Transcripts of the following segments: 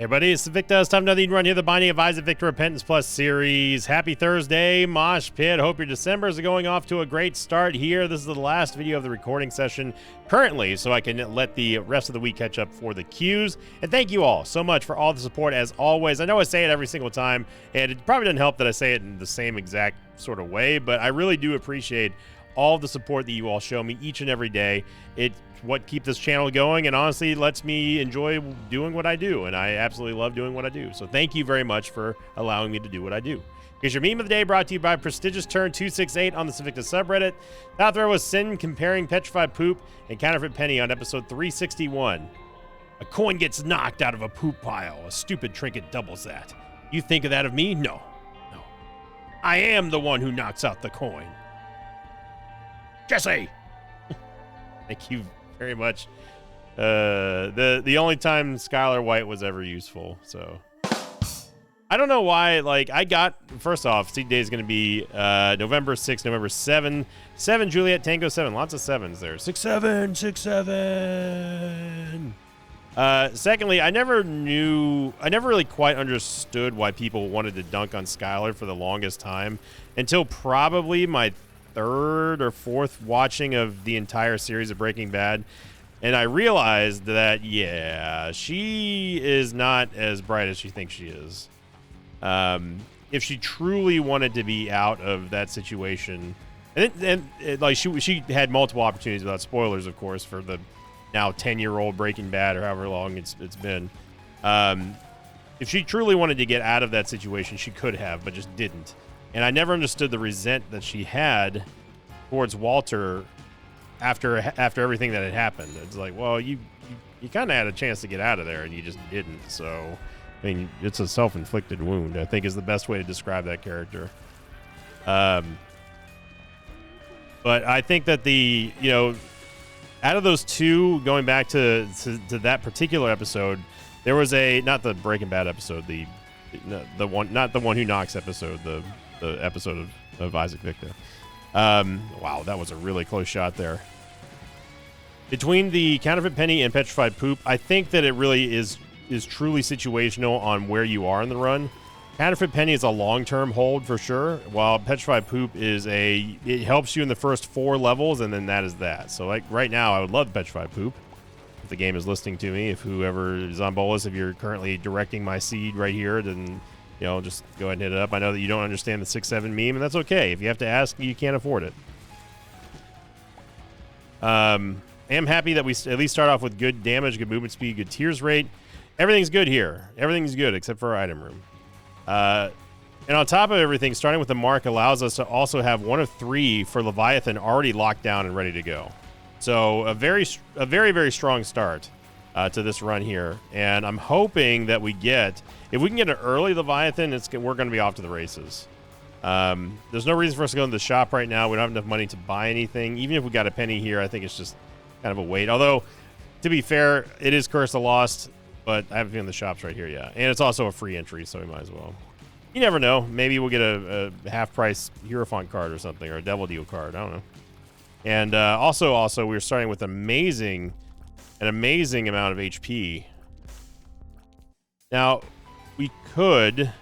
Hey, buddy, it's Victor. It's time to another run here. The Binding of Isaac Victor Repentance Plus series. Happy Thursday, Mosh Pit. Hope your Decembers are going off to a great start here. This is the last video of the recording session currently, so I can let the rest of the week catch up for the queues. And thank you all so much for all the support, as always. I know I say it every single time, and it probably doesn't help that I say it in the same exact sort of way, but I really do appreciate all the support that you all show me each and every day. It's what keeps this channel going, and honestly lets me enjoy doing what I do, and I absolutely love doing what I do. So thank you very much for allowing me to do what I do. Here's your meme of the day, brought to you by Prestigious Turn 268 on the Civicta subreddit. That throw was Sin comparing Petrified Poop and Counterfeit Penny on episode 361. A coin gets knocked out of a poop pile. A stupid trinket doubles that. You think of that of me? No. I am the one who knocks out the coin. Jesse! Thank you very much. The only time Skylar White was ever useful, so I don't know why. Like, I got, first off, Seed Day is going to be November 6, November 7, Juliet Tango 7, lots of sevens there. 6-7, 6-7. Secondly, I never really quite understood why people wanted to dunk on Skylar for the longest time until probably my third or fourth watching of the entire series of Breaking Bad, and I realized that, yeah, she is not as bright as she thinks she is. If she truly wanted to be out of that situation, like she had multiple opportunities, without spoilers, of course, for the now 10-year-old Breaking Bad, or however long it's been. If she truly wanted to get out of that situation, she could have, but just didn't. And I never understood the resent that she had towards Walter after everything that had happened. It's like, well, you kind of had a chance to get out of there, and you just didn't. So, I mean, it's a self-inflicted wound, I think, is the best way to describe that character. But I think that out of those two, going back to that particular episode, there was not the Breaking Bad episode, the one, not the one who knocks episode, the episode of Isaac Victor. Wow, that was a really close shot there. Between the Counterfeit Penny and Petrified Poop, I think that it really is truly situational on where you are in the run. Counterfeit Penny is a long-term hold for sure, while Petrified Poop it helps you in the first 4 levels, and then that is that. So, like, right now, I would love Petrified Poop. If the game is listening to me, if whoever is on Bolus, if you're currently directing my seed right here, then just go ahead and hit it up. I know that you don't understand the 6-7 meme, and that's okay. If you have to ask, you can't afford it. I am happy that we at least start off with good damage, good movement speed, good tears rate. Everything's good here. Everything's good except for our item room. And on top of everything, starting with the mark allows us to also have 1 of 3 for Leviathan already locked down and ready to go. So a very, very strong start to this run here, and I'm hoping that if we can get an early Leviathan, we're going to be off to the races. There's no reason for us to go into the shop right now. We don't have enough money to buy anything. Even if we got a penny here, I think it's just kind of a wait. Although, to be fair, it is Curse of Lost, but I haven't been in the shops right here yet. And it's also a free entry, so we might as well. You never know. Maybe we'll get a half-price Hierophant card or something, or a Devil Deal card. I don't know. And also, we're starting with an amazing amount of HP. Now, we could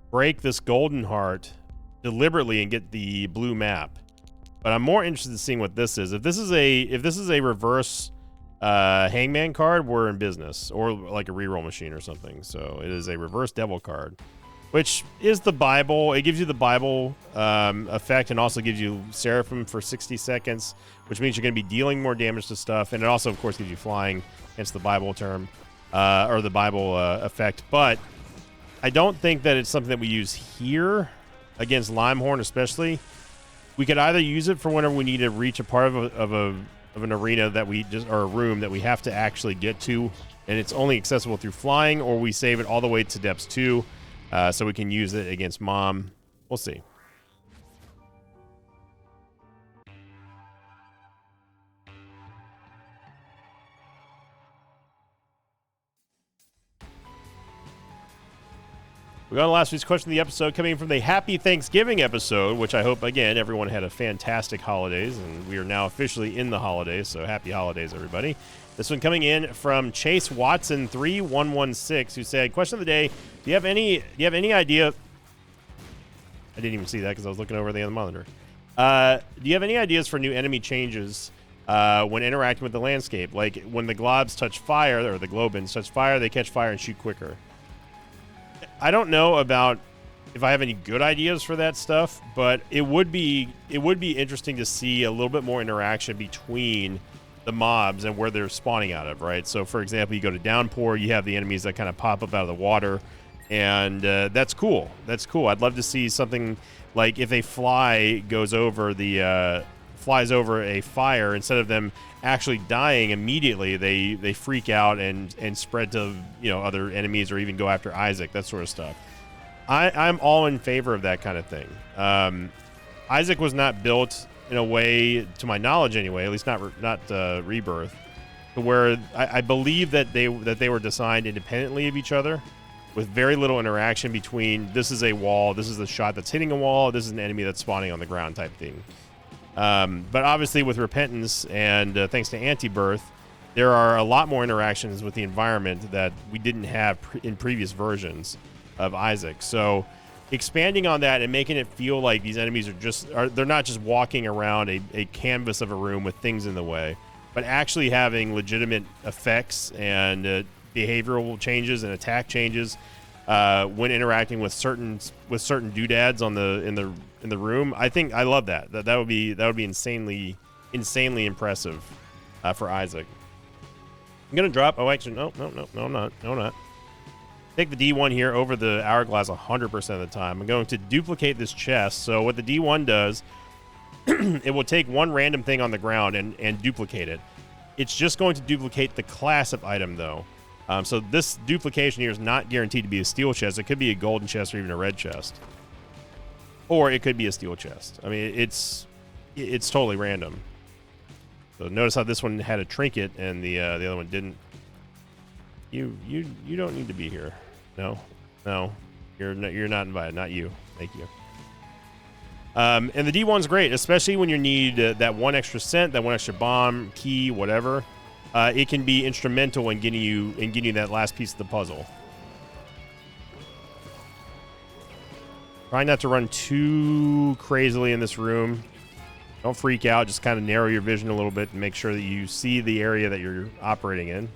break this golden heart deliberately and get the blue map. But I'm more interested in seeing what this is. If this is a reverse Hangman card, we're in business, or like a reroll machine or something. So it is a reverse devil card, which is the Bible. It gives you the Bible effect, and also gives you Seraphim for 60 seconds, which means you're going to be dealing more damage to stuff. And it also, of course, gives you flying, hence the Bible term, or the Bible effect. But I don't think that it's something that we use here against Limehorn, especially. We could either use it for whenever we need to reach a part of an arena or a room that we have to actually get to, and it's only accessible through flying, or we save it all the way to depths 2. So we can use it against Mom. We'll see. We got last week's question of the episode coming from the Happy Thanksgiving episode, which I hope, again, everyone had a fantastic holidays, and we are now officially in the holidays, so happy holidays, everybody. This one coming in from Chase Watson 3116, who said, question of the day, do you have any idea? I didn't even see that because I was looking over the other monitor. Do you have any ideas for new enemy changes when interacting with the landscape? Like when the globs touch fire, or the globins touch fire, they catch fire and shoot quicker. I don't know about if I have any good ideas for that stuff, but it would be interesting to see a little bit more interaction between the mobs and where they're spawning out of, right? So, for example, you go to Downpour, you have the enemies that kind of pop up out of the water, and that's cool. That's cool. I'd love to see something like if a fly goes over flies over a fire, instead of them actually dying immediately, they freak out and spread to other enemies, or even go after Isaac, that sort of stuff. I'm all in favor of that kind of thing. Isaac was not built in a way, to my knowledge anyway, at least not Rebirth, to where I believe that they were designed independently of each other, with very little interaction between this is a wall, this is a shot that's hitting a wall, this is an enemy that's spawning on the ground type thing. But obviously with Repentance and thanks to Anti-Birth, there are a lot more interactions with the environment that we didn't have in previous versions of Isaac. So expanding on that and making it feel like these enemies they're not just walking around a canvas of a room with things in the way, but actually having legitimate effects and behavioral changes and attack changes when interacting with certain doodads in the room. I think I love that would be insanely impressive for Isaac. I'm gonna drop. Oh, actually, no, I'm not. Take the D1 here over the hourglass 100% of the time. I'm going to duplicate this chest. So what the D1 does, it will take one random thing on the ground and duplicate it. It's just going to duplicate the class of item, though. So this duplication here is not guaranteed to be a steel chest. It could be a golden chest or even a red chest. Or it could be a steel chest. I mean, it's totally random. So notice how this one had a trinket and the other one didn't. You don't need to be here. No, you're not invited. Not you. Thank you. And the D1's great, especially when you need that one extra cent, that one extra bomb, key, whatever. It can be instrumental in getting you that last piece of the puzzle. Try not to run too crazily in this room. Don't freak out. Just kind of narrow your vision a little bit and make sure that you see the area that you're operating in.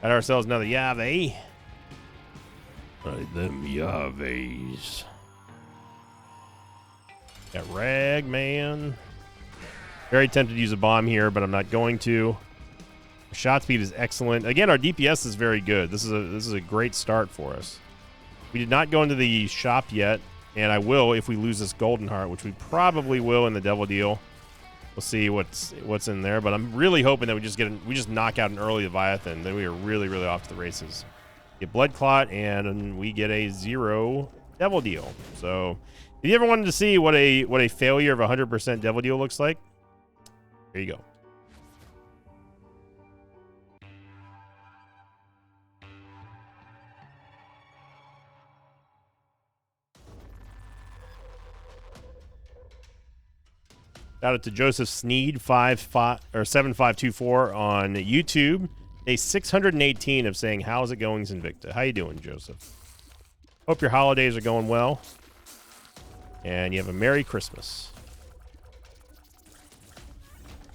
Got ourselves another Yave. Right, them Yaves. Got Ragman. Very tempted to use a bomb here, but I'm not going to. Shot speed is excellent. Again, our DPS is very good. This is a great start for us. We did not go into the shop yet, and I will if we lose this golden heart, which we probably will in the devil deal. We'll see what's in there, but I'm really hoping that we just knock out an early Leviathan. Then we are really, really off to the races. Get Blood Clot, and we get a 0 devil deal. So, if you ever wanted to see what a failure of 100% devil deal looks like, there you go. Shout out to Joseph Sneed 7524 on YouTube. Day 618 of saying, "How's it going, Invicta?" How you doing, Joseph? Hope your holidays are going well, and you have a Merry Christmas.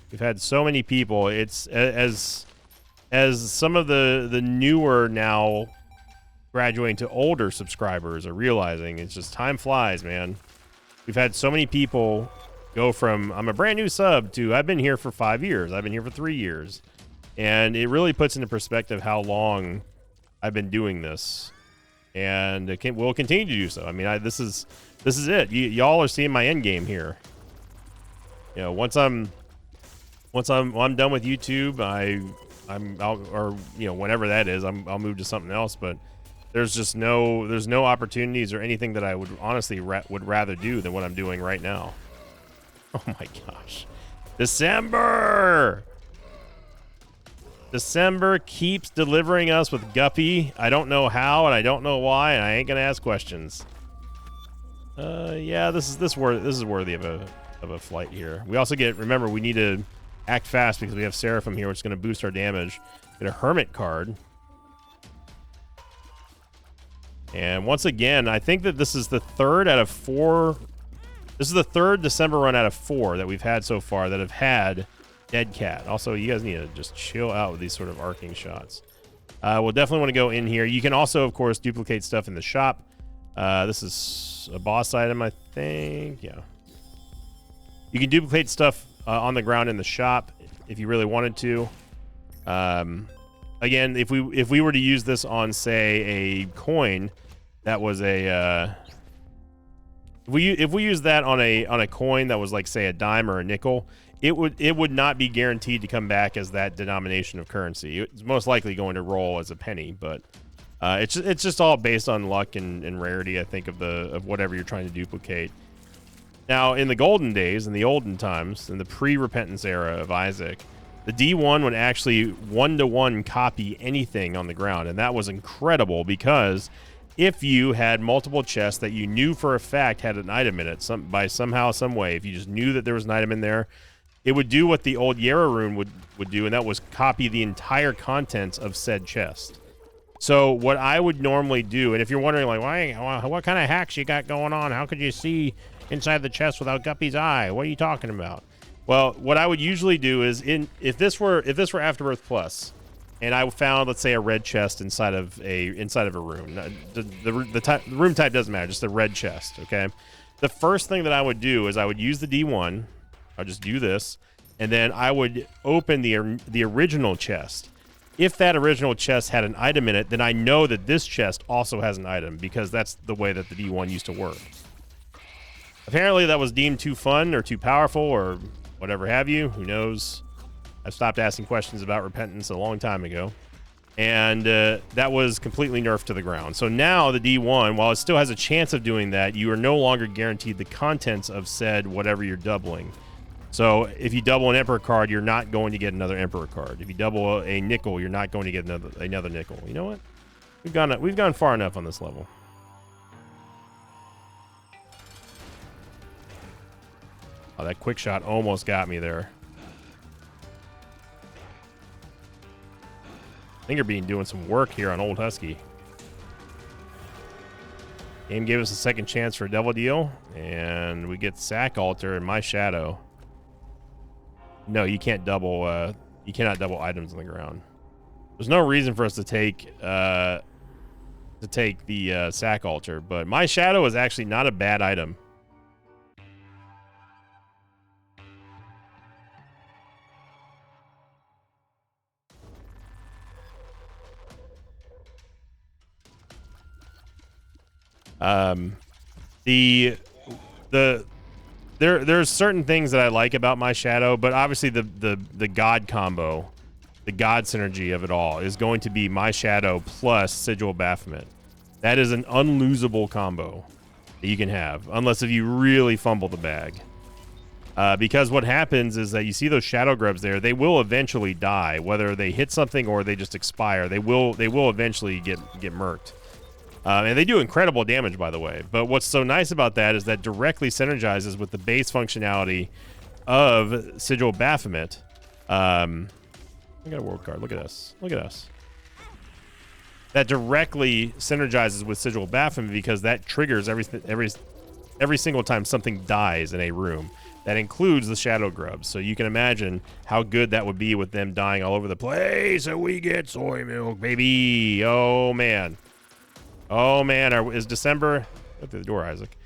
We've had so many people. It's as some of the newer now graduating to older subscribers are realizing, it's just time flies, man. We've had so many people go from I'm a brand new sub to I've been here for 5 years, I've been here for 3 years, and it really puts into perspective how long I've been doing this, and we'll continue to do so. I mean, this is it. Y'all are seeing my end game here. You know, once I'm done with YouTube, or whenever that is, I'll move to something else. But there's no opportunities or anything that I would honestly would rather do than what I'm doing right now. Oh my gosh. December! December keeps delivering us with Guppy. I don't know how, and I don't know why, and I ain't gonna ask questions. Yeah, this is worthy of a flight here. We also get, remember, we need to act fast because we have Seraphim here, which is gonna boost our damage. Get a Hermit card. And once again, I think that this is the third out of 4. This is the third December run out of 4 that we've had so far that have had Dead Cat. Also, you guys need to just chill out with these sort of arcing shots. We'll definitely want to go in here. You can also, of course, duplicate stuff in the shop. This is a boss item, I think. Yeah. You can duplicate stuff on the ground in the shop if you really wanted to. Again, if we were to use this on, say, a coin, that was a if we use that on a coin that was like, say, a dime or a nickel, it would not be guaranteed to come back as that denomination of currency. It's most likely going to roll as a penny, but it's just all based on luck and rarity, I think, of whatever you're trying to duplicate. Now, in the golden days, in the olden times, in the pre-repentance era of Isaac, the D1 would actually one-to-one copy anything on the ground, and that was incredible because if you had multiple chests that you knew for a fact had an item in it, somehow, some way, if you just knew that there was an item in there, it would do what the old Yara rune would do, and that was copy the entire contents of said chest. So what I would normally do, and if you're wondering, like, what kind of hacks you got going on? How could you see inside the chest without Guppy's eye? What are you talking about? Well, what I would usually do is, if this were Afterbirth Plus, and I found, let's say, a red chest inside of a room. The room type doesn't matter, just the red chest, okay? The first thing that I would do is I would use the D1. I'll just do this, and then I would open the original chest. If that original chest had an item in it, then I know that this chest also has an item because that's the way that the D1 used to work. Apparently, that was deemed too fun or too powerful or whatever have you. Who knows? I stopped asking questions about repentance a long time ago. And that was completely nerfed to the ground. So now the D1, while it still has a chance of doing that, you are no longer guaranteed the contents of said whatever you're doubling. So if you double an Emperor card, you're not going to get another Emperor card. If you double a nickel, you're not going to get another nickel. You know what? We've gone far enough on this level. Oh, that quick shot almost got me there. Fingerbean doing some work here on Old Husky. Game gave us a second chance for a double deal, and we get Sack Altar and My Shadow. No, you can't double. You cannot double items on the ground. There's no reason for us to take the Sack Altar, but My Shadow is actually not a bad item. There's certain things that I like about My Shadow, but obviously the God combo, the God synergy of it all is going to be My Shadow plus Sigil Baphomet. That is an unlosable combo that you can have, unless if you really fumble the bag. Because what happens is that you see those Shadow Grubs there, they will eventually die, whether they hit something or they just expire. They will eventually get murked. And they do incredible damage, by the way. But what's so nice about that is that directly synergizes with the base functionality of Sigil Baphomet. I got a world card. Look at us. Look at us. That directly synergizes with Sigil Baphomet because that triggers every single time something dies in a room. That includes the Shadow Grubs. So you can imagine how good that would be with them dying all over the place. And we get soy milk, baby. Oh, man. Oh, man. Is December... Go through the door, Isaac.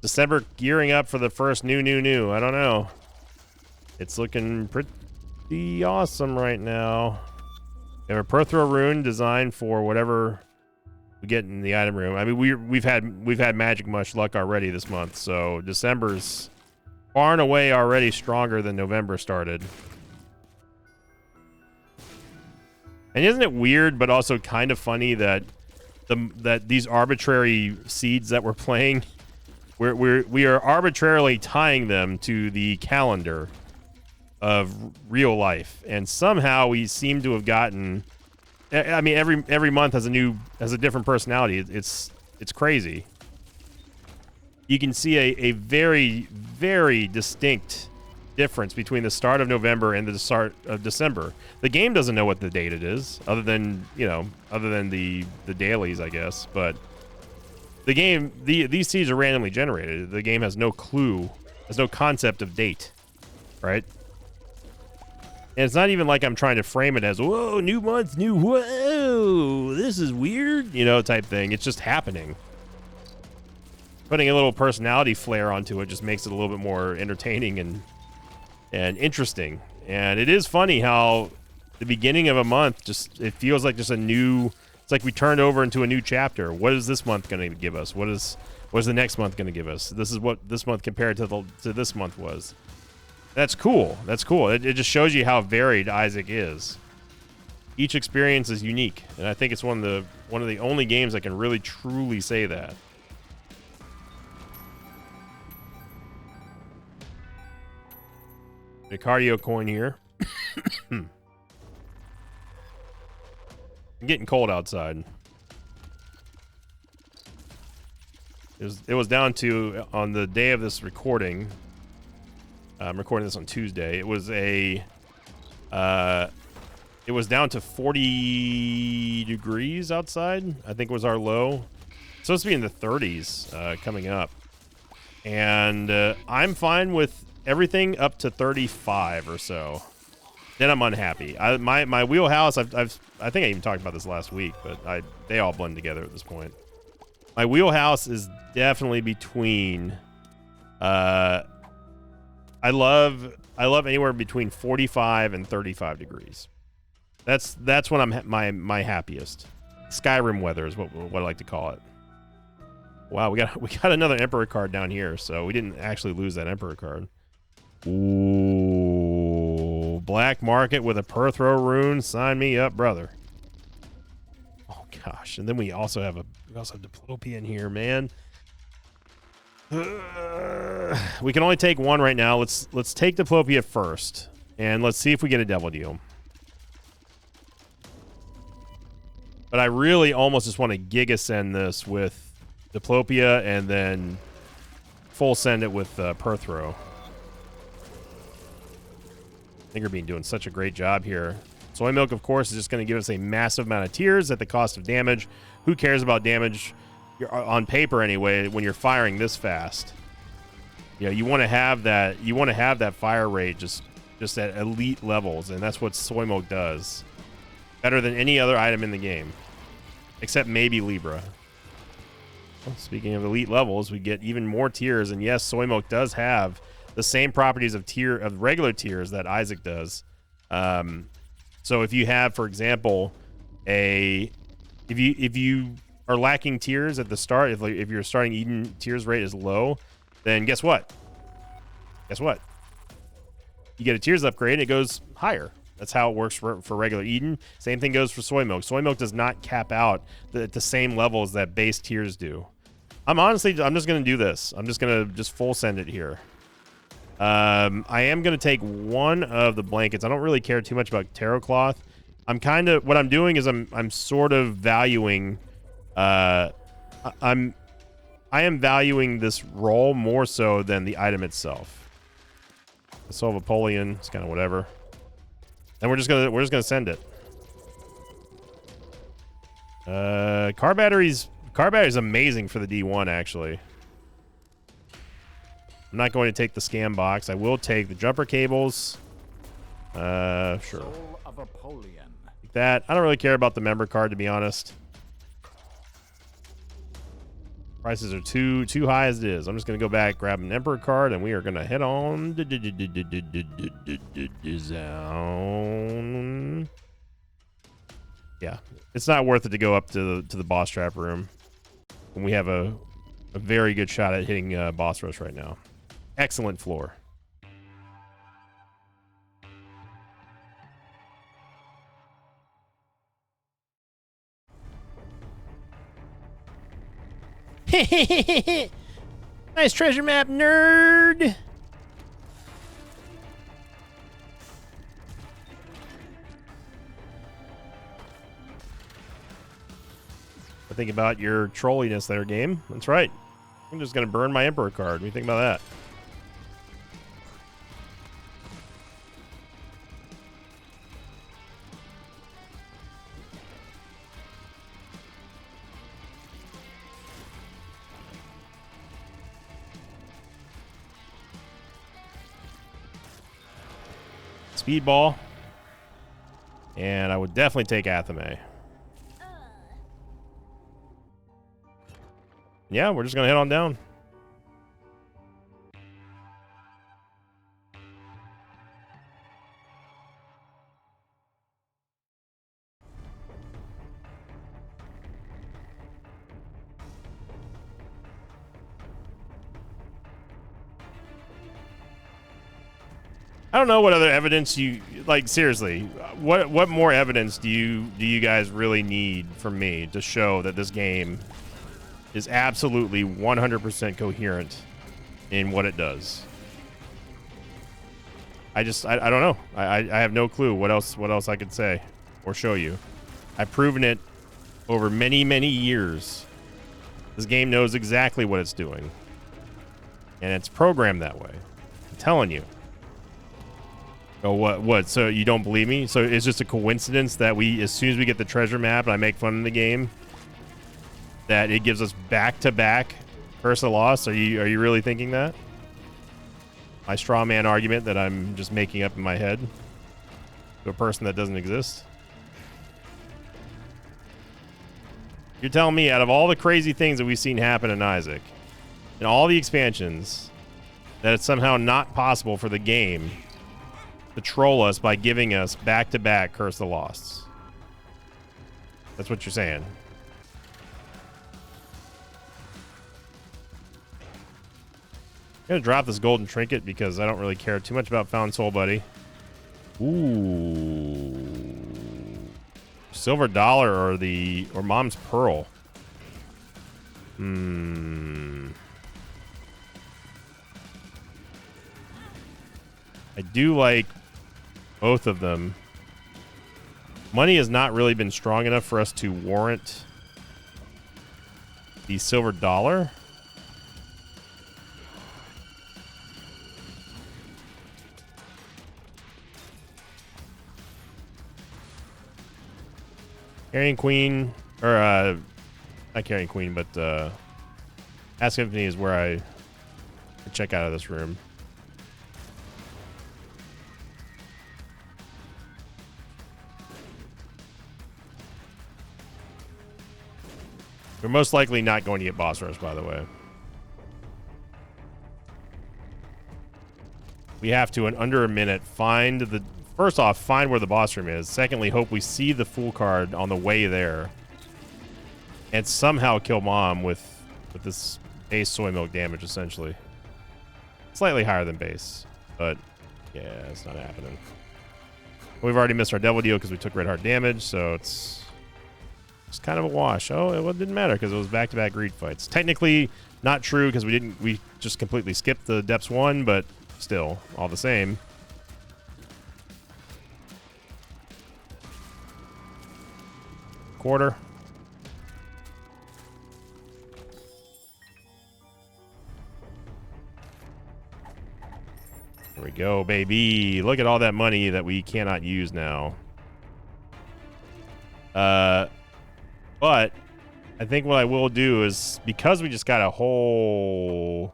December gearing up for the first new. I don't know. It's looking pretty awesome right now. We have a Perthro rune designed for whatever we get in the item room. I mean, we've had Magic Mush luck already this month, so December's far and away already stronger than November started. And isn't it weird, but also kind of funny that these arbitrary seeds that we're playing, we are arbitrarily tying them to the calendar. of real life, and somehow we seem to have gotten. I mean, every month has a different personality. It's crazy. You can see a very, very distinct difference between the start of November and the start of December. The game doesn't know what the date it is, other than the dailies, I guess. But the game, these seeds are randomly generated. The game has no clue, has no concept of date, right? And it's not even like I'm trying to frame it as, whoa, new month, whoa, this is weird, type thing. It's just happening. Putting a little personality flair onto it just makes it a little bit more entertaining and interesting. And it is funny how the beginning of a month it feels like just it's like we turned over into a new chapter. What is this month going to give us? What is the next month going to give us? This is what this month compared to this month was. That's cool. That's cool. It just shows you how varied Isaac is. Each experience is unique, and I think it's one of the only games that can really truly say that. A cardio coin here. I'm getting cold outside. It was down to, on the day of this recording. I'm recording this on Tuesday. It was down to 40 degrees outside, I think was our low. It's supposed to be in the 30s coming up. And I'm fine with everything up to 35 or so. Then I'm unhappy. My wheelhouse, I think I even talked about this last week, but they all blend together at this point. My wheelhouse is definitely between I love anywhere between 45 and 35 degrees. That's when I'm my happiest. Skyrim weather is what I like to call it. Wow, we got another Emperor card down here, so we didn't actually lose that Emperor card. Ooh, black market with a Perthro rune. Sign me up, brother. Oh gosh, and then we also have Diplopia in here, man. We can only take one right now. Let's take Diplopia first, and let's see if we get a Devil Deal. But I really almost just want to Giga Send this with Diplopia and then full send it with Perthro. Fingerbean doing such a great job here. Soy Milk, of course, is just going to give us a massive amount of tears at the cost of damage. Who cares about damage? On paper anyway, when you're firing this fast, you want to have that. You want to have that fire rate just at elite levels, and that's what Soy Milk does. Better than any other item in the game, except maybe Libra. Well, speaking of elite levels, we get even more tears, and yes, Soy Milk does have the same properties of regular tears that Isaac does. So if you have, for example, if you are lacking tears at the start, if your starting Eden tears rate is low, then guess what? You get a tears upgrade and it goes higher. That's how it works for regular Eden. Same thing goes for Soy Milk. Soy Milk does not cap out at the same levels that base tears do. I'm just going to do this. I'm just going to full send it here. I am going to take one of the blankets. I don't really care too much about Tarot Cloth. What I'm doing is I'm sort of valuing... I am valuing this roll more so than the item itself. The Soul of Apollyon, it's kind of whatever. And we're just gonna send it. Car battery's amazing for the D1 actually. I'm not going to take the scam box. I will take the jumper cables. Sure. Soul of Apollyon. Like that. I don't really care about the member card, to be honest. Prices are too high as it is. I'm just going to go back, grab an Emperor card, and we are going to head on down. Yeah, it's not worth it to go up to the boss trap room when we have a very good shot at hitting boss rush right now. Excellent floor. Nice treasure map, nerd. think about your trolliness there, game. That's right. I'm just going to burn my Emperor card. What do you think about that? Speedball. And I would definitely take Athame. Yeah, we're just going to head on down. I don't know what other evidence you like. Seriously, what more evidence do you guys really need from me to show that this game is absolutely 100% coherent in what it does? I don't know. I have no clue what else I could say or show you. I've proven it over many years. This game knows exactly what it's doing, and it's programmed that way. I'm telling you. Oh, what? So you don't believe me? So it's just a coincidence that as soon as we get the treasure map and I make fun of the game, that it gives us back-to-back Curse of Lost? Are you really thinking that? My straw man argument that I'm just making up in my head to a person that doesn't exist? You're telling me out of all the crazy things that we've seen happen in Isaac, and all the expansions, that it's somehow not possible for the game to troll us by giving us back-to-back Curse of the Losts? That's what you're saying. I'm gonna drop this golden trinket because I don't really care too much about Found Soul Buddy. Ooh, silver dollar or Mom's Pearl. I do like both of them. Money has not really been strong enough for us to warrant the silver dollar. Carrying Queen, or not Carrying Queen, but Ask Infinity is where I check out of this room. We're most likely not going to get boss rush, by the way. We have to, in under a minute, first off, find where the boss room is. Secondly, hope we see the Fool card on the way there. And somehow kill Mom with this base soy milk damage, essentially. Slightly higher than base. But, yeah, it's not happening. We've already missed our devil deal because we took red heart damage, so it's kind of a wash. Oh, it didn't matter because it was back-to-back greed fights. Technically not true because we just completely skipped the depths 1, but still, all the same. Quarter. There we go, baby. Look at all that money that we cannot use now. But I think what I will do is, because we just got a whole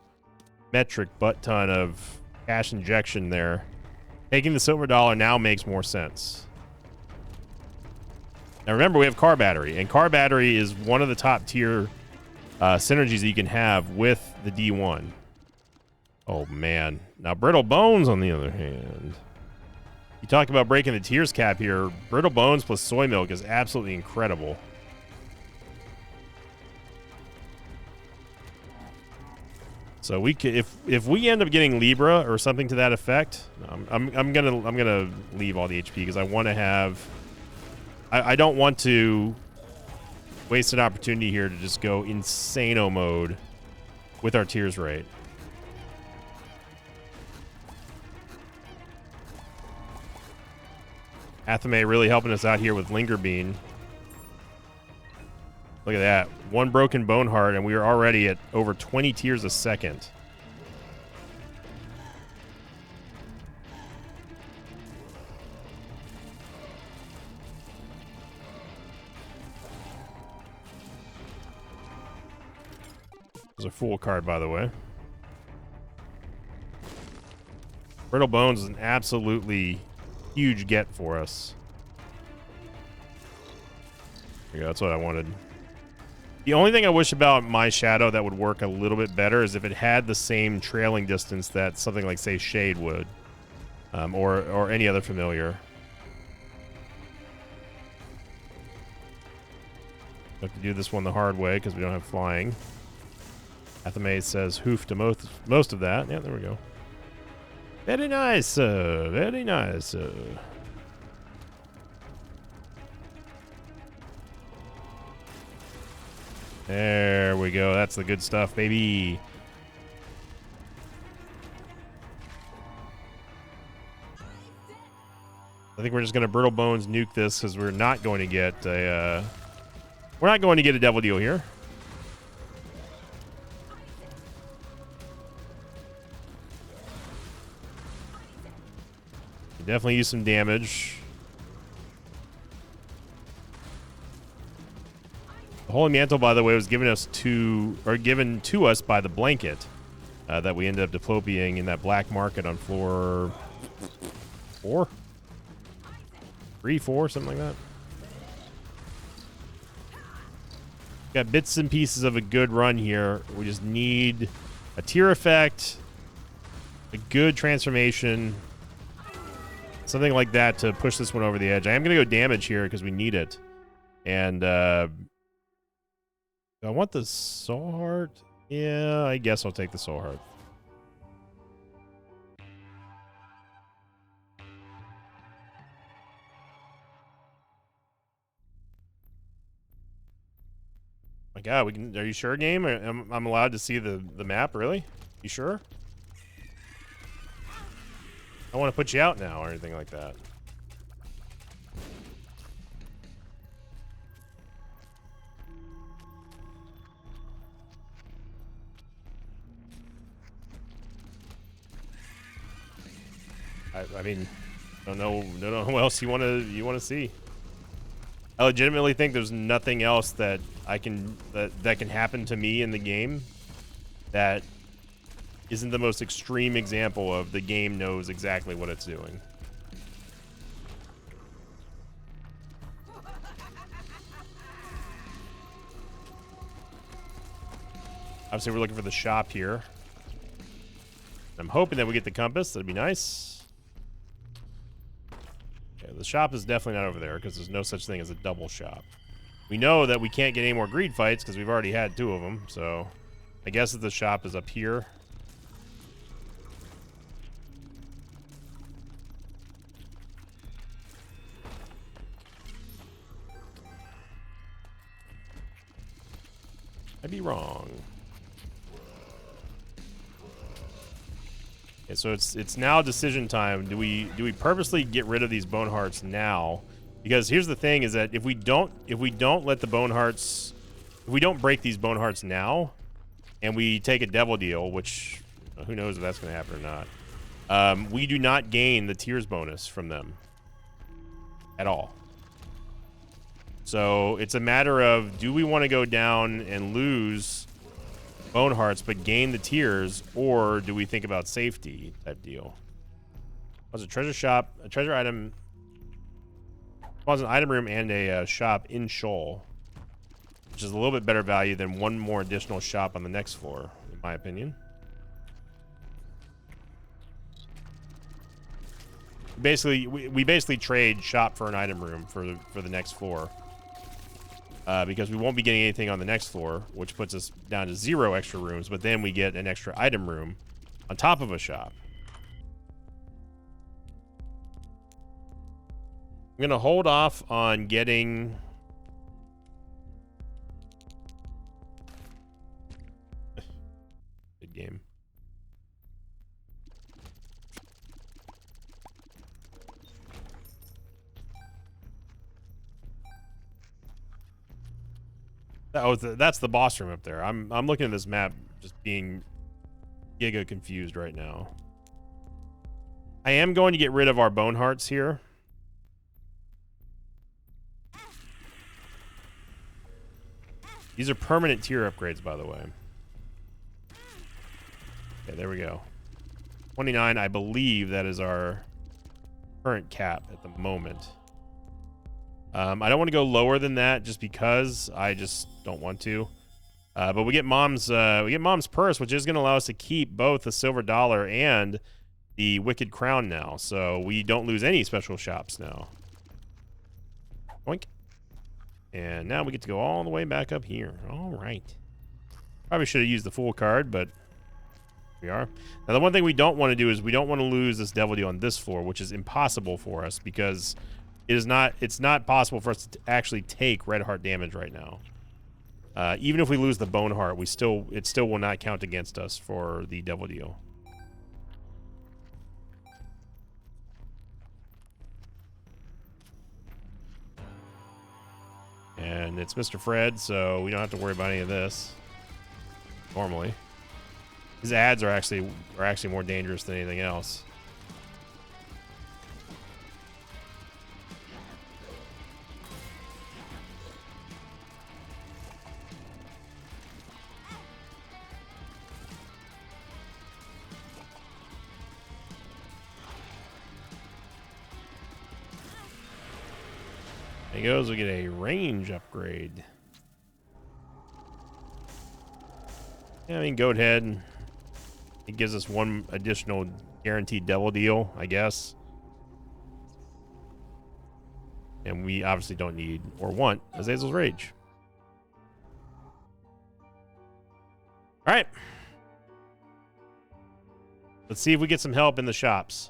metric butt ton of cash injection there, taking the silver dollar now makes more sense. Now remember, we have Car Battery, and Car Battery is one of the top tier synergies that you can have with the D1. Oh man. Now Brittle Bones, on the other hand, you talk about breaking the tiers cap here. Brittle Bones plus soy milk is absolutely incredible. So we could, if we end up getting Libra or something to that effect, I'm gonna leave all the HP because I want to have. I don't want to waste an opportunity here to just go insano mode with our tiers rate. Athame really helping us out here with Linger Bean. Look at that. One broken bone heart, and we are already at over 20 tiers a second. It's a full card, by the way. Brittle Bones is an absolutely huge get for us. There you go, that's what I wanted. The only thing I wish about my Shadow that would work a little bit better is if it had the same trailing distance that something like, say, Shade would. Or any other familiar. Have to do this one the hard way because we don't have flying. Athame says hoof to most of that. Yeah, there we go. Very nice, very nice. There we go. That's the good stuff, baby. I think we're just gonna Brittle Bones nuke this because we're not going to get a Devil Deal here. Definitely use some damage. The Holy Mantle, by the way, was given to us by the blanket that we ended up diplopiing in that black market on floor 4? 3, 4, something like that. Got bits and pieces of a good run here. We just need a tier effect, a good transformation, something like that to push this one over the edge. I am going to go damage here because we need it. And I want the Soul Heart. Yeah, I guess I'll take the Soul Heart. My God, we can. Are you sure, game? I'm allowed to see the map. Really? You sure? I don't want to put you out now or anything like that. I mean, don't know who else you want to see. I legitimately think there's nothing else that that can happen to me in the game that isn't the most extreme example of the game knows exactly what it's doing. Obviously, we're looking for the shop here. I'm hoping that we get the compass. That'd be nice. Okay, the shop is definitely not over there because there's no such thing as a double shop. We know that we can't get any more greed fights because we've already had 2 of them. So I guess that the shop is up here. I'd be wrong. Okay, so it's now decision time. Do we purposely get rid of these bone hearts now? Because here's the thing: is that if we don't let the bone hearts, if we don't break these bone hearts now, and we take a devil deal, which who knows if that's going to happen or not, we do not gain the tears bonus from them at all. So it's a matter of, do we want to go down and lose bone hearts but gain the tears, or do we think about safety type deal? Was a treasure shop, a treasure item, was an item room and a shop in Shoal, which is a little bit better value than one more additional shop on the next floor, in my opinion. Basically, we basically trade shop for an item room for the next floor. Because we won't be getting anything on the next floor, which puts us down to 0 extra rooms, but then we get an extra item room on top of a shop. I'm going to hold off on getting... Good game. That's the boss room up there. I'm looking at this map just being giga confused right now. I am going to get rid of our bone hearts here. These are permanent tier upgrades, by the way. Okay, there we go. 29, I believe that is our current cap at the moment. I don't want to go lower than that just because I just don't want to. But we get mom's purse, which is going to allow us to keep both the silver dollar and the wicked crown now. So we don't lose any special shops now. Oink. And now we get to go all the way back up here. All right. Probably should have used the full card, but we are. Now, the one thing we don't want to do is we don't want to lose this devil deal on this floor, which is impossible for us because it's not possible for us to actually take red heart damage right now. Even if we lose the bone heart, it still will not count against us for the devil deal. And it's Mr. Fred, so we don't have to worry about any of this. Normally, his ads are actually more dangerous than anything else. There he goes. We get a range upgrade. Yeah, I mean, Goat Head. It gives us one additional guaranteed devil deal, I guess. And we obviously don't need or want Azazel's Rage. All right. Let's see if we get some help in the shops.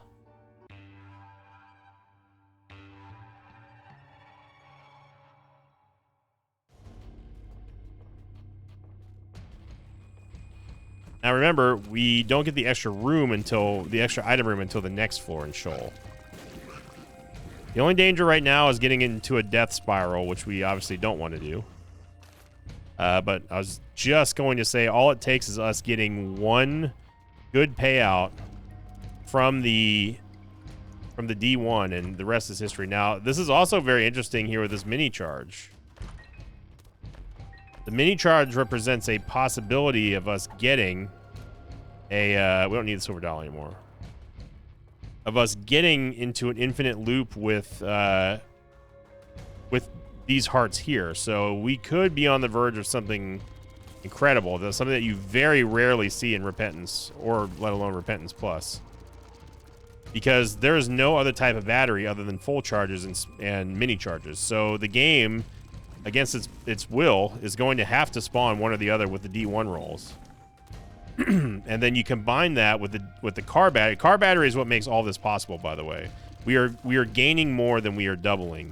Now remember, we don't get the extra item room until the next floor in Sheol. The only danger right now is getting into a death spiral, which we obviously don't want to do. But I was just going to say all it takes is us getting one good payout from the D1, and the rest is history. Now, this is also very interesting here with this mini charge. The mini charge represents a possibility of us getting a, we don't need the silver dollar anymore, of us getting into an infinite loop with these hearts here. So we could be on the verge of something incredible. That's something that you very rarely see in Repentance, or let alone Repentance Plus. Because there is no other type of battery other than full charges and mini charges. So the game, against its will, is going to have to spawn one or the other with the D1 rolls. And then you combine that with the car battery. Car battery is what makes all this possible, by the way. We are gaining more than we are doubling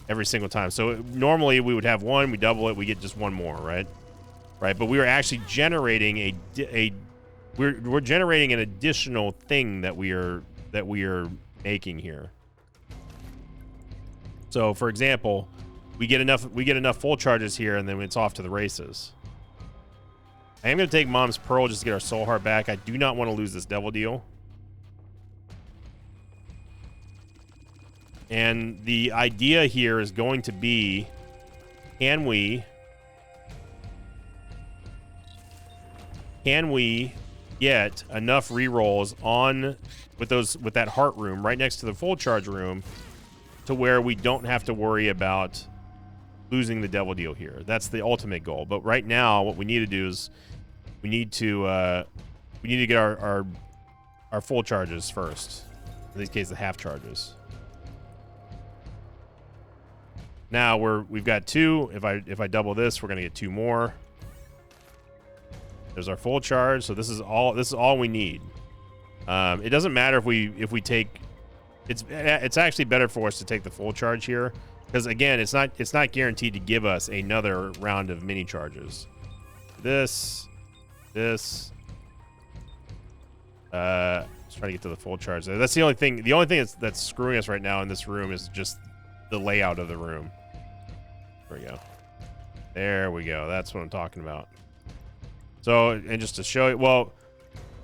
every single time. So normally we would have one, we double it, we get just one more, right? Right, but we are actually generating we're generating an additional thing that we are making here. So for example, we get enough full charges here, and then it's off to the races. I am going to take Mom's Pearl just to get our soul heart back. I do not want to lose this devil deal. And the idea here is going to be, can we get enough rerolls on with that heart room right next to the full charge room to where we don't have to worry about losing the devil deal here? That's the ultimate goal. But right now, what we need to do is we need to get our full charges first. In this case, the half charges. Now we've got two. If I double this, we're gonna get two more. There's our full charge. So this is all we need. It doesn't matter if we take. It's actually better for us to take the full charge here, because again, it's not guaranteed to give us another round of mini charges. This. Let's try to get to the full charge there. That's the only thing. The only thing that's screwing us right now in this room is just the layout of the room. There we go. There we go. That's what I'm talking about. So, and just to show you, well,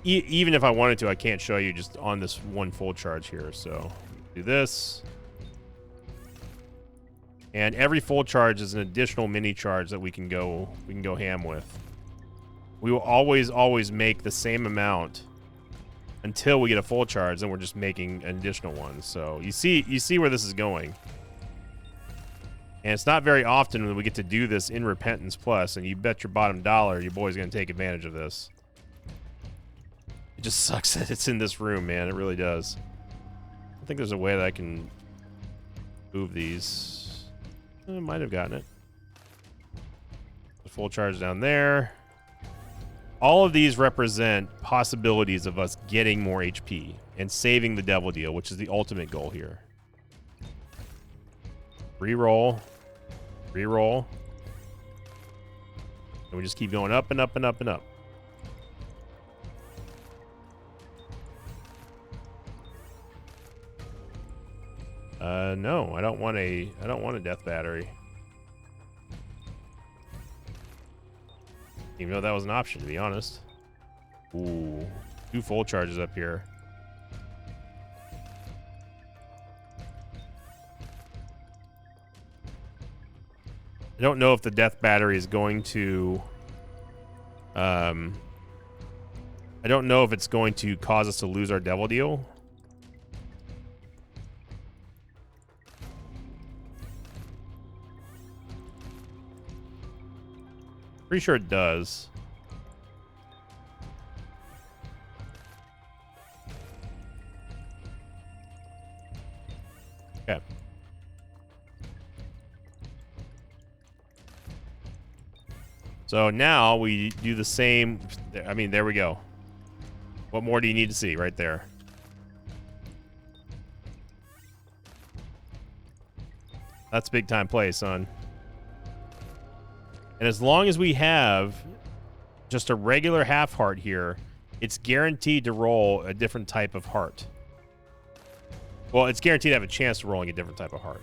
even if I wanted to, I can't show you just on this one full charge here. So, do this. And every full charge is an additional mini charge that we can go ham with. We will always make the same amount until we get a full charge, then we're just making an additional one. So you see where this is going. And it's not very often when we get to do this in Repentance Plus, and you bet your bottom dollar your boy's gonna take advantage of this. It just sucks that it's in this room, man. It really does. I think there's a way that I can move these. I might have gotten it. The full charge down there. All of these represent possibilities of us getting more HP and saving the devil deal, which is the ultimate goal here. Reroll. Reroll. And we just keep going up and up and up and up. No, I don't want a death battery. Even though that was an option, to be honest. Ooh, 2 full charges up here. I don't know if the death battery is going to... I don't know if it's going to cause us to lose our devil deal. Pretty sure it does. Okay. So now we do the same. I mean, there we go. What more do you need to see right there? That's big time play, son. And as long as we have just a regular half heart here, it's guaranteed to roll a different type of heart. Well, it's guaranteed to have a chance to rolling a different type of heart.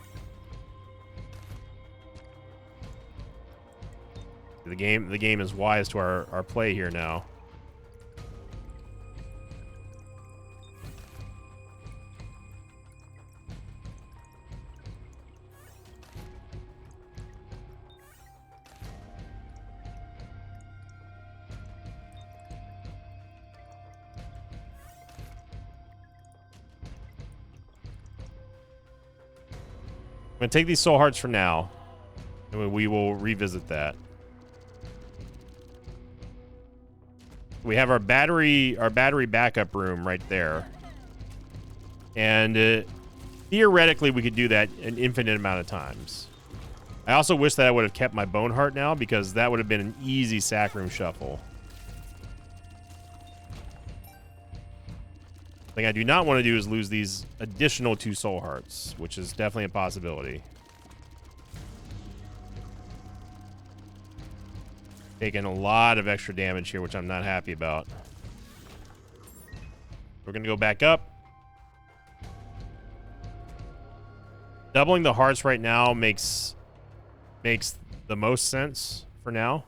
The game is wise to our play here now. I'm going to take these soul hearts for now, and we will revisit that. We have our battery backup room right there. And theoretically, we could do that an infinite amount of times. I also wish that I would have kept my bone heart now, because that would have been an easy sack room shuffle. The thing I do not want to do is lose these additional 2 soul hearts, which is definitely a possibility. Taking a lot of extra damage here, which I'm not happy about. We're going to go back up. Doubling the hearts right now makes the most sense for now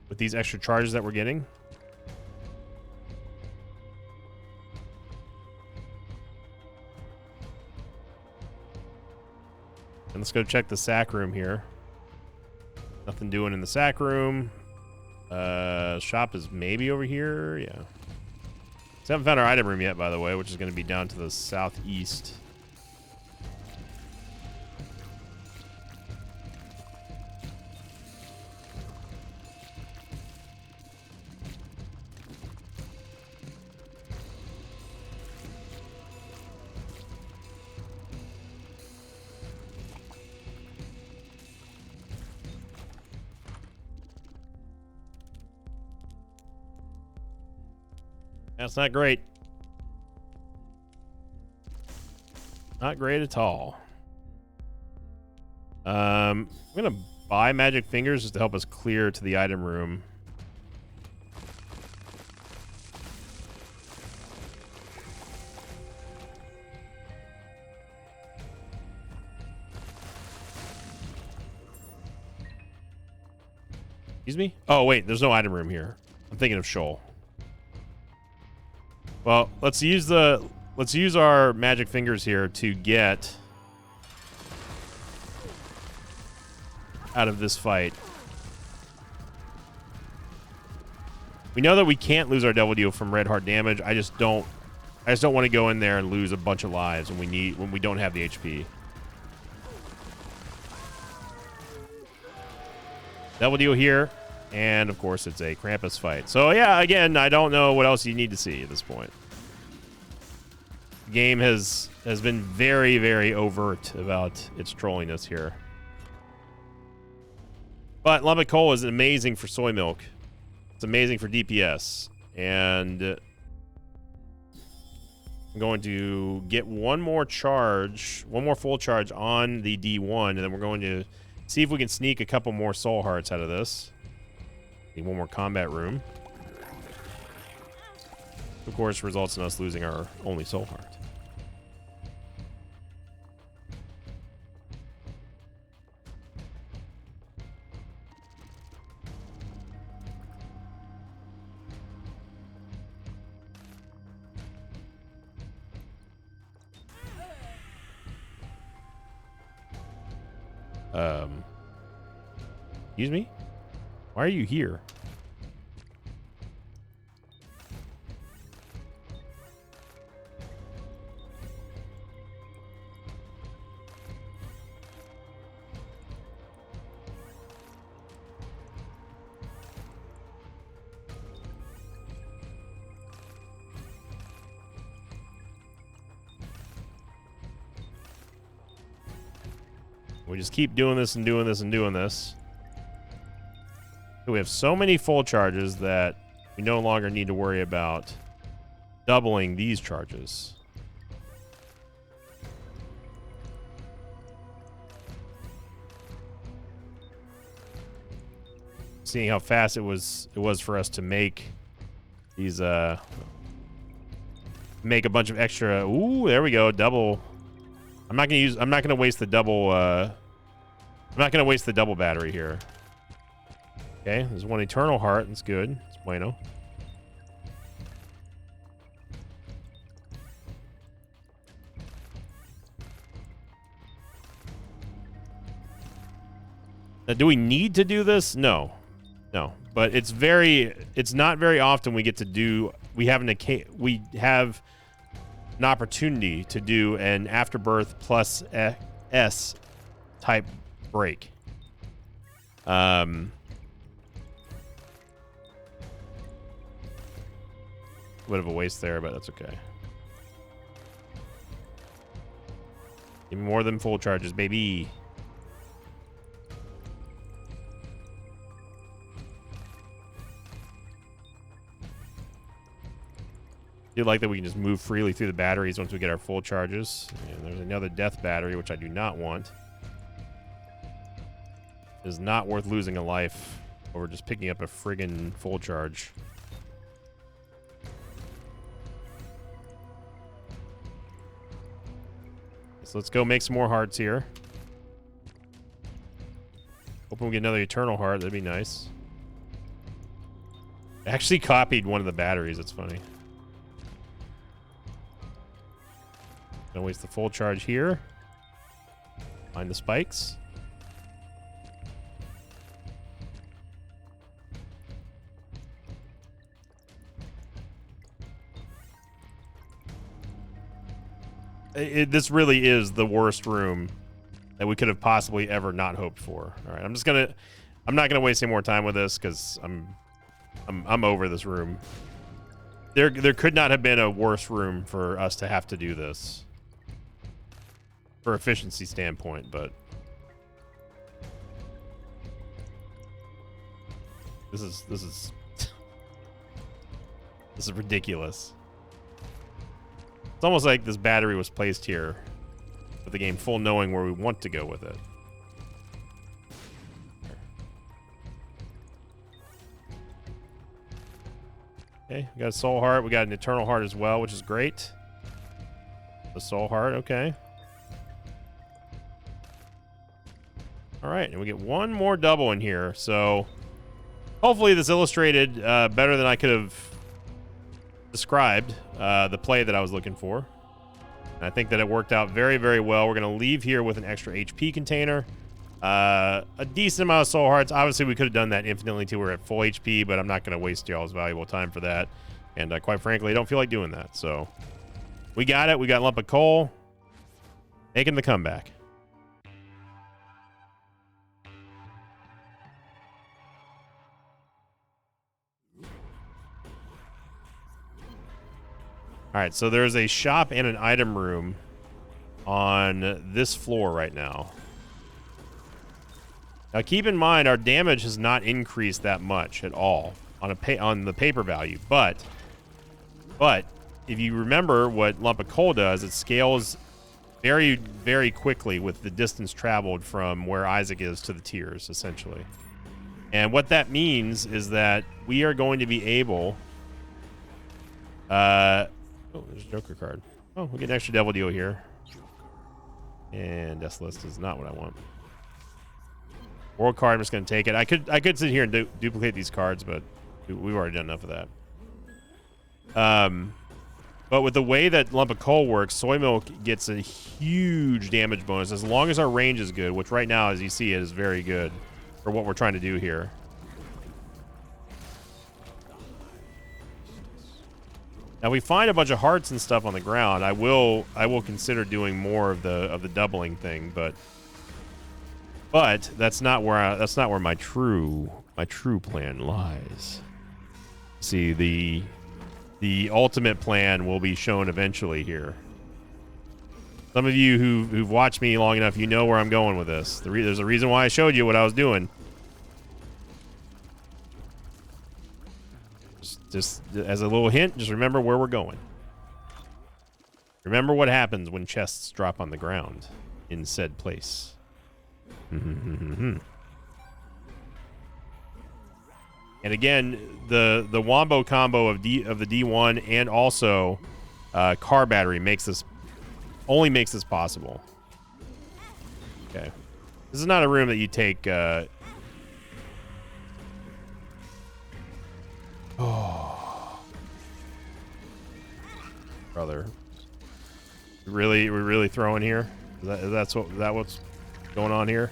with these extra charges that we're getting. And let's go check the sack room here. Nothing doing in the sack room. Shop is maybe over here. Yeah. So haven't found our item room yet, by the way, which is going to be down to the southeast. That's not great. Not great at all. I'm gonna buy magic fingers just to help us clear to the item room. Excuse me? Oh, wait, there's no item room here. I'm thinking of Shoal. Well, let's use our magic fingers here to get out of this fight. We know that we can't lose our Devil Deal from red heart damage. I just don't want to go in there and lose a bunch of lives when we don't have the HP. Devil Deal here, and of course it's a Krampus fight. So yeah, again, I don't know what else you need to see at this point. The game has been very, very overt about its trolliness here. But Lumbic Coal is amazing for soy milk. It's amazing for DPS. And I'm going to get one more full charge on the D1, and then we're going to see if we can sneak a couple more soul hearts out of this. Need one more combat room. Of course, results in us losing our only soul heart. Excuse me? Why are you here? We just keep doing this and doing this and doing this. We have so many full charges that we no longer need to worry about doubling these charges. Seeing how fast it was for us to make these make a bunch of extra. Ooh, there we go, double. I'm not gonna waste the double battery here. Okay, there's one Eternal Heart. That's good. It's bueno. Now, do we need to do this? No. No. But it's not very often we get to do... We have an opportunity to do an Afterbirth plus S type break. A bit of a waste there, but that's okay. Give me more than full charges, baby. I do like that we can just move freely through the batteries once we get our full charges. And there's another death battery, which I do not want. It is not worth losing a life over just picking up a friggin' full charge. So let's go make some more hearts here. Hoping we get another Eternal Heart. That'd be nice. I actually copied one of the batteries. That's funny. Don't waste the full charge here. Find the spikes. This really is the worst room that we could have possibly ever not hoped for. All right, I'm not gonna waste any more time with this because I'm over this room. There could not have been a worse room for us to have to do this for efficiency standpoint, but this is ridiculous. It's almost like this battery was placed here with the game full knowing where we want to go with it. Okay, we got a Soul Heart. We got an Eternal Heart as well, which is great. The Soul Heart, okay. All right, and we get one more double in here. So hopefully this illustrated better than I could have described the play that I was looking for. And I think that it worked out very, very well. We're going to leave here with an extra HP container. A decent amount of soul hearts. Obviously, we could have done that infinitely till we're at full HP, but I'm not going to waste y'all's valuable time for that. And quite frankly, I don't feel like doing that. So we got it. We got Lump of Coal making the comeback. All right, so there's a shop and an item room on this floor right now. Now, keep in mind, our damage has not increased that much at all on the paper value. But if you remember what Lump of Coal does, it scales very, very quickly with the distance traveled from where Isaac is to the tiers, essentially. And what that means is that we are going to be able... Oh, there's a Joker card. Oh, we get an extra Devil Deal here. And Death List is not what I want. World card, I'm just going to take it. I could sit here and duplicate these cards, but we've already done enough of that. But with the way that Lump of Coal works, Soy Milk gets a huge damage bonus as long as our range is good, which right now, as you see, it is very good for what we're trying to do here. Now, we find a bunch of hearts and stuff on the ground. I will consider doing more of the doubling thing, but that's not where my true plan lies. See, the ultimate plan will be shown eventually here. Some of you who've watched me long enough, you know where I'm going with this. There's a reason why I showed you what I was doing. Just as a little hint, just remember where we're going. Remember what happens when chests drop on the ground in said place. And again, the Wombo combo of the D1 and also car battery only makes this possible. Okay, this is not a room that you take. Oh, brother, we're really throwing here. Is that what's going on here?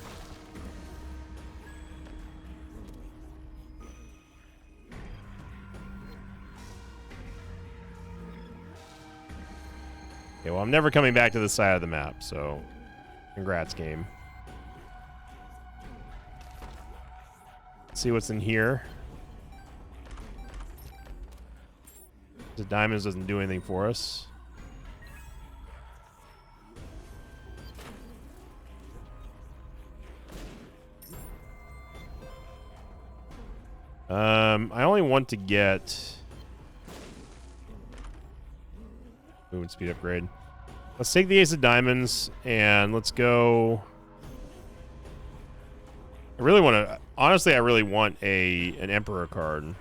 Okay, well, I'm never coming back to this side of the map, so congrats, game. Let's see what's in here. The diamonds doesn't do anything for us. I only want to get movement speed upgrade. Let's take the Ace of Diamonds and let's go. I really want an Emperor card.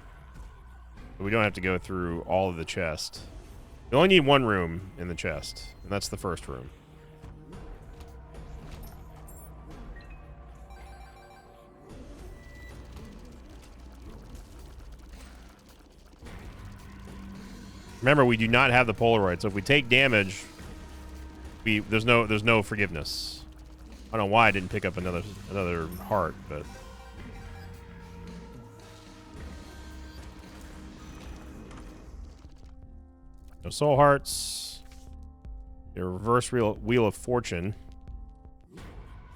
We don't have to go through all of the chest. You only need one room in the chest, and that's the first room. Remember, we do not have the Polaroid, so if we take damage, there's no forgiveness. I don't know why I didn't pick up another heart, but no soul hearts. A reverse wheel of fortune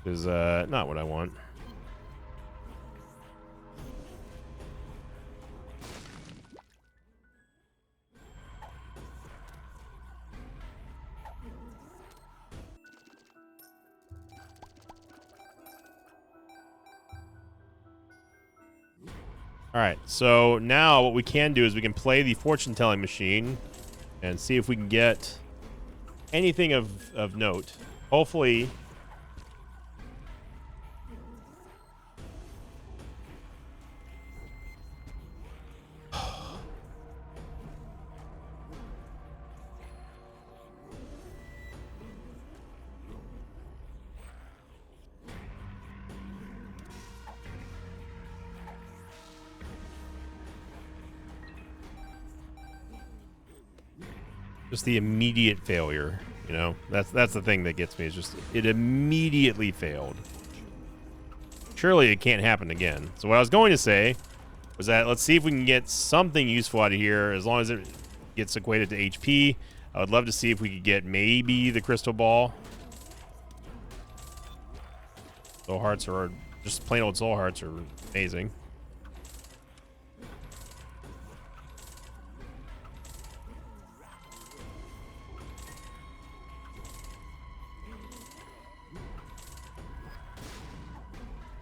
is not what I want. All right, so now what we can do is we can play the fortune-telling machine and see if we can get anything of note. Hopefully, Just the immediate failure, you know? That's the thing that gets me, is just it immediately failed. Surely it can't happen again. So what I was going to say was that let's see if we can get something useful out of here, as long as it gets equated to HP. I would love to see if we could get maybe the crystal ball. Soul hearts, or just plain old soul hearts, are amazing.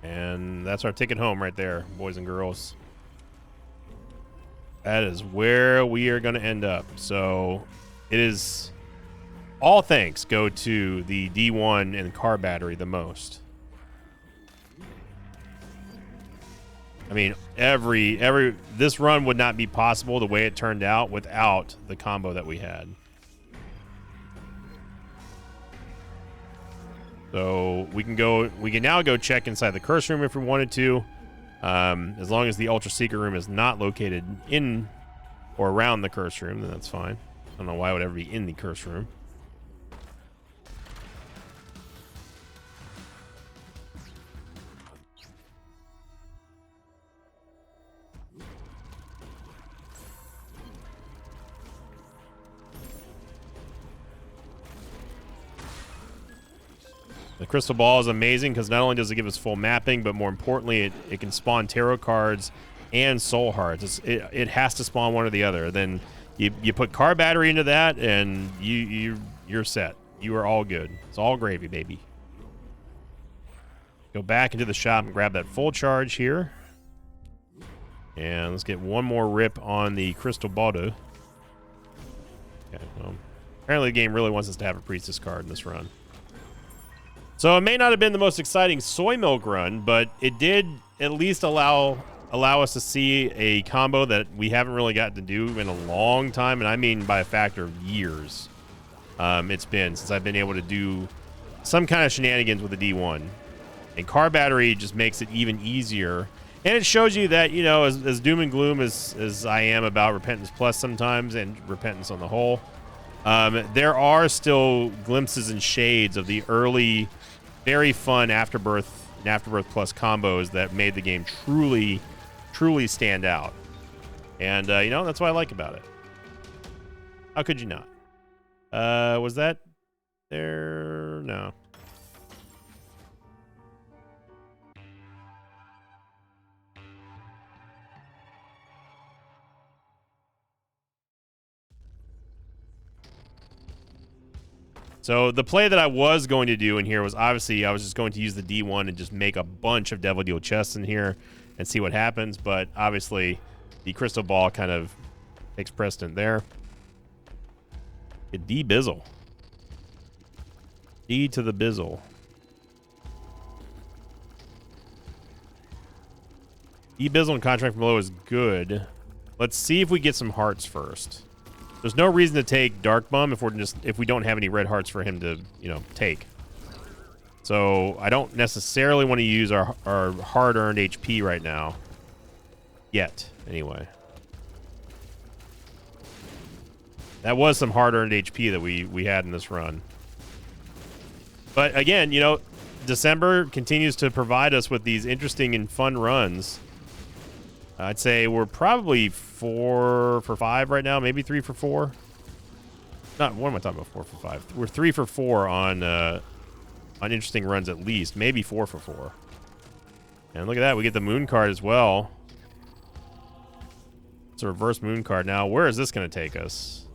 And that's our ticket home right there, boys and girls. That is where we are going to end up. So it is, all thanks go to the D1 and car battery the most. I mean, this run would not be possible the way it turned out without the combo that we had. So we can now go check inside the curse room if we wanted to, as long as the ultra secret room is not located in or around the curse room, then that's fine. I don't know why it would ever be in the curse room. The crystal ball is amazing because not only does it give us full mapping, but more importantly, it can spawn tarot cards and soul hearts. It has to spawn one or the other. Then you put car battery into that, and you're set. You are all good. It's all gravy, baby. Go back into the shop and grab that full charge here. And let's get one more rip on the crystal Baldo. Okay, well, apparently the game really wants us to have a priestess card in this run. So it may not have been the most exciting soy milk run, but it did at least allow us to see a combo that we haven't really gotten to do in a long time, and I mean by a factor of years. It's been since I've been able to do some kind of shenanigans with the D1. And car battery just makes it even easier. And it shows you that, you know, as doom and gloom as I am about Repentance Plus sometimes, and Repentance on the whole, there are still glimpses and shades of the early, very fun Afterbirth and Afterbirth Plus combos that made the game truly, truly stand out. And, you know, that's what I like about it. How could you not? Was that there? No. So the play that I was going to do in here was obviously I was just going to use the D1 and just make a bunch of Devil Deal chests in here and see what happens. But obviously the crystal ball kind of takes precedent there. Get D-Bizzle. D to the Bizzle. D-Bizzle and Contract from Below is good. Let's see if we get some hearts first. There's no reason to take Dark Bum if we don't have any red hearts for him to, you know, take. So I don't necessarily want to use our hard-earned HP right now. Yet, anyway. That was some hard-earned HP that we had in this run. But again, you know, December continues to provide us with these interesting and fun runs. I'd say we're probably 4 for 5 right now, maybe 3 for 4. Not, what am I talking about? 4 for 5. We're 3 for 4 on interesting runs at least, maybe 4 for 4. And look at that, we get the moon card as well. It's a reverse moon card. Now, where is this going to take us?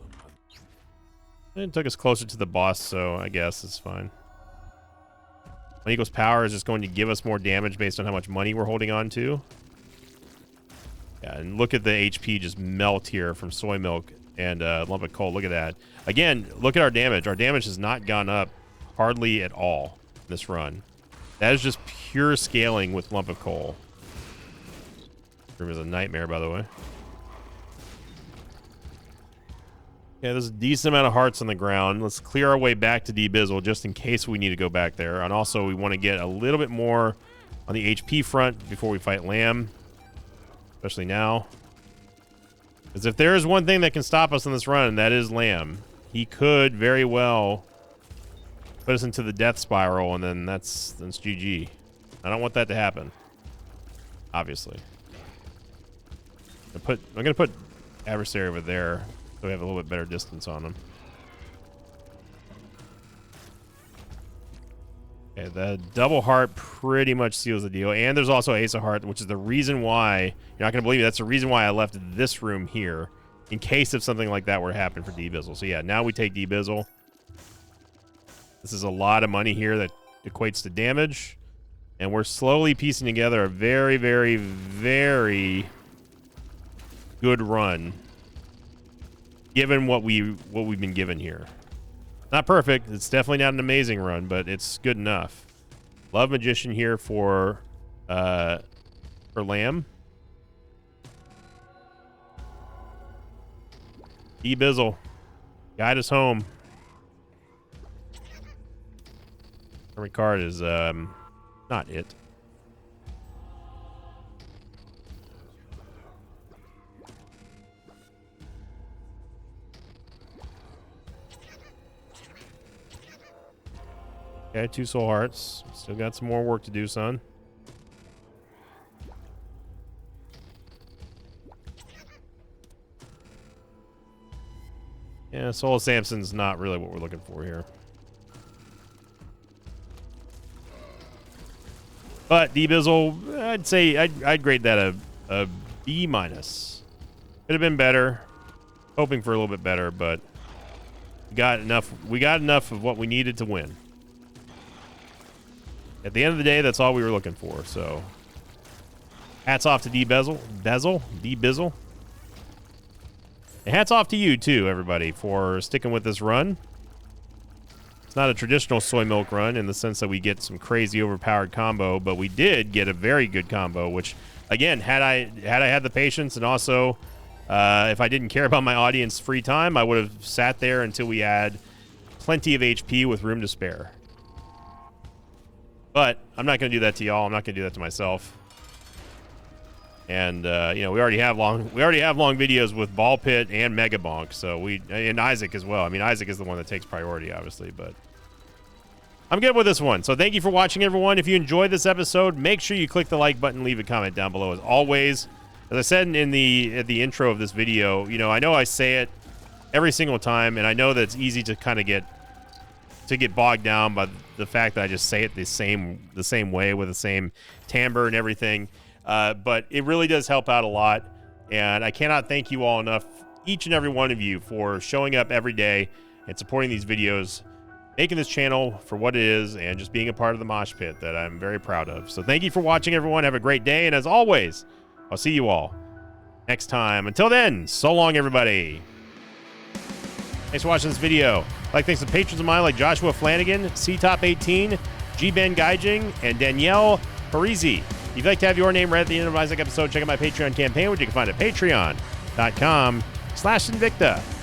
It took us closer to the boss, so I guess it's fine. Eagle's power is just going to give us more damage based on how much money we're holding on to. Yeah, and look at the HP just melt here from soy milk and lump of coal. Look at that. Again, look at our damage. Our damage has not gone up hardly at all in this run. That is just pure scaling with lump of coal. Room is a nightmare, by the way. Yeah, there's a decent amount of hearts on the ground. Let's clear our way back to D-Bizzle just in case we need to go back there. And also, we want to get a little bit more on the HP front before we fight Lamb. Especially now. Because if there is one thing that can stop us in this run, that is Lamb. he could very well put us into the death spiral, and then that's GG. I don't want that to happen. Obviously. I'm gonna put adversary over there so we have a little bit better distance on him. Okay, the double heart pretty much seals the deal. And there's also Ace of Heart, which is the reason why, you're not going to believe it, that's the reason why I left this room here, in case if something like that were to happen for D-Bizzle. So yeah, now we take D-Bizzle. This is a lot of money here that equates to damage. And we're slowly piecing together a very, very, very good run, given what we've been given here. Not perfect. It's definitely not an amazing run, but it's good enough. Love Magician here for Lamb. D-Bizzle, guide us home. Every card is not it. Okay, 2 soul hearts. Still got some more work to do, son. Yeah, Soul of Samson's not really what we're looking for here. But D-Bizzle, I'd say I'd grade that a B minus. Could have been better. Hoping for a little bit better, but we got enough of what we needed to win. At the end of the day, that's all we were looking for. So, hats off to D-Bizzle. And hats off to you too, everybody, for sticking with this run. It's not a traditional soy milk run in the sense that we get some crazy overpowered combo, but we did get a very good combo. Which, again, had I had the patience, and also if I didn't care about my audience free time, I would have sat there until we had plenty of HP with room to spare. But I'm not going to do that to y'all. I'm not going to do that to myself. And you know, we already have long videos with Ball Pit and Mega Bonk, so and Isaac as well. I mean, Isaac is the one that takes priority, obviously, but I'm good with this one. So thank you for watching, everyone. If you enjoyed this episode, make sure you click the like button, leave a comment down below. As always, as I said at the intro of this video, you know I say it every single time, and I know that it's easy to kind of get bogged down by the fact that I just say it the same way with the same timbre and everything. But it really does help out a lot, and I cannot thank you all enough, each and every one of you, for showing up every day and supporting these videos, making this channel for what it is, and just being a part of the mosh pit that I'm very proud of. So thank you for watching, everyone. Have a great day, and as always, I'll see you all next time. Until then, so long, everybody. Thanks for watching this video. Thanks to patrons of mine like Joshua Flanagan, CTop18, G-Ben Gaijing, and Danielle Parisi. If you'd like to have your name read at the end of Isaac episode, check out my Patreon campaign, which you can find at patreon.com/Invicta.